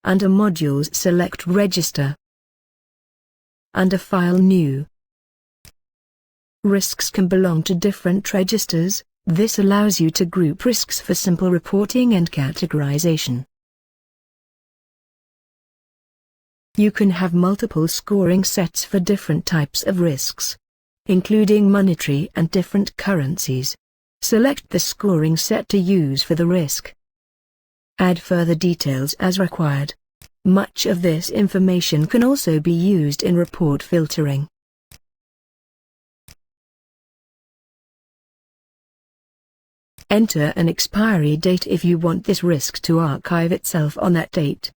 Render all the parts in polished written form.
Under Modules, select Register. Under File, New. Risks can belong to different registers. This allows you to group risks for simple reporting and categorization. You can have multiple scoring sets for different types of risks, including monetary and different currencies. Select the scoring set to use for the risk. Add further details as required. Much of this information can also be used in report filtering. Enter an expiry date if you want this risk to archive itself on that date.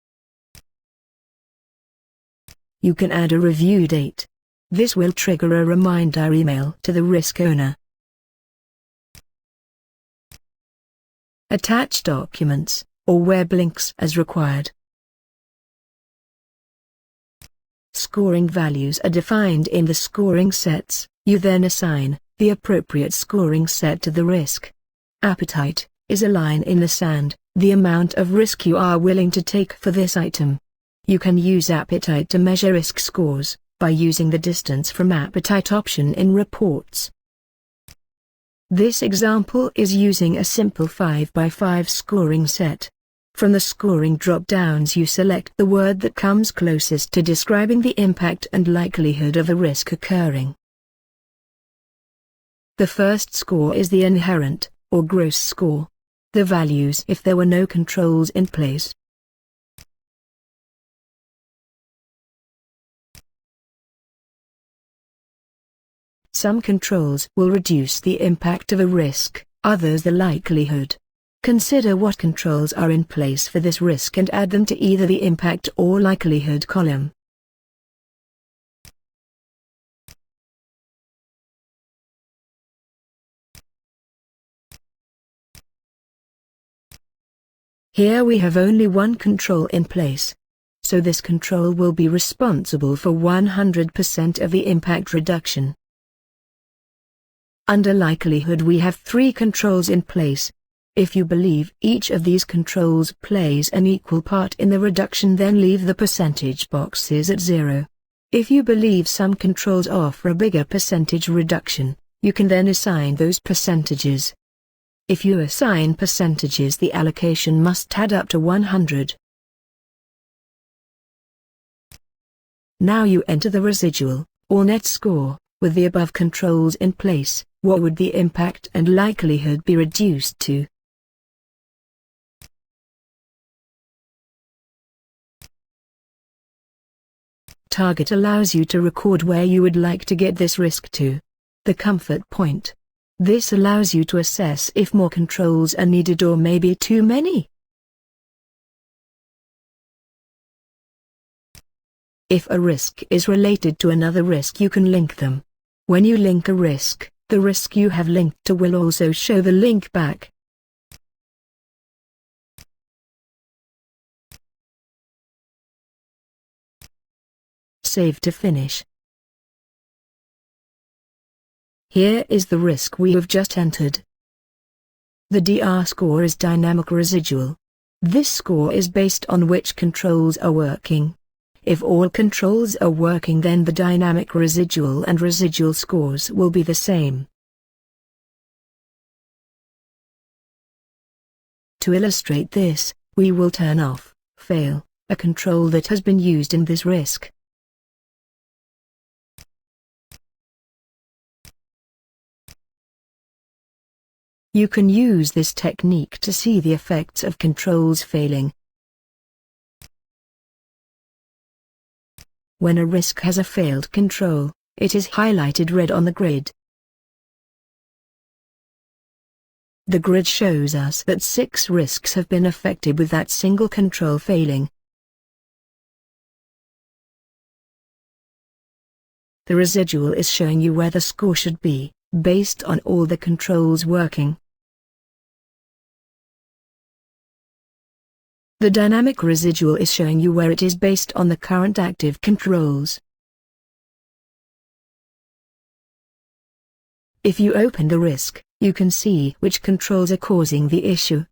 You can add a review date. This will trigger a reminder email to the risk owner. Attach documents or web links as required. Scoring values are defined in the scoring sets. You then assign the appropriate scoring set to the risk. Appetite is a line in the sand, the amount of risk you are willing to take for this item. You can use appetite to measure risk scores by using the distance from appetite option in reports. This example is using a simple 5x5 scoring set. From the scoring drop-downs you select the word that comes closest to describing the impact and likelihood of a risk occurring. The first score is the inherent, or gross score. The values if there were no controls in place. Some controls will reduce the impact of a risk, others the likelihood. Consider what controls are in place for this risk and add them to either the impact or likelihood column. Here we have only one control in place, so this control will be responsible for 100% of the impact reduction. Under likelihood we have 3 controls in place. If you believe each of these controls plays an equal part in the reduction, then leave the percentage boxes at 0. If you believe some controls offer a bigger percentage reduction, you can then assign those percentages. If you assign percentages, the allocation must add up to 100. Now you enter the residual, or net score. With the above controls in place, what would the impact and likelihood be reduced to? Target allows you to record where you would like to get this risk to. The comfort point. This allows you to assess if more controls are needed or maybe too many. If a risk is related to another risk, you can link them. When you link a risk, the risk you have linked to will also show the link back. Save to finish. Here is the risk we have just entered. The DR score is dynamic residual. This score is based on which controls are working. If all controls are working, then the dynamic residual and residual scores will be the same. To illustrate this, we will turn off, fail, a control that has been used in this risk. You can use this technique to see the effects of controls failing. When a risk has a failed control, it is highlighted red on the grid. The grid shows us that 6 risks have been affected with that single control failing. The residual is showing you where the score should be, based on all the controls working. The dynamic residual is showing you where it is based on the current active controls. If you open the risk, you can see which controls are causing the issue.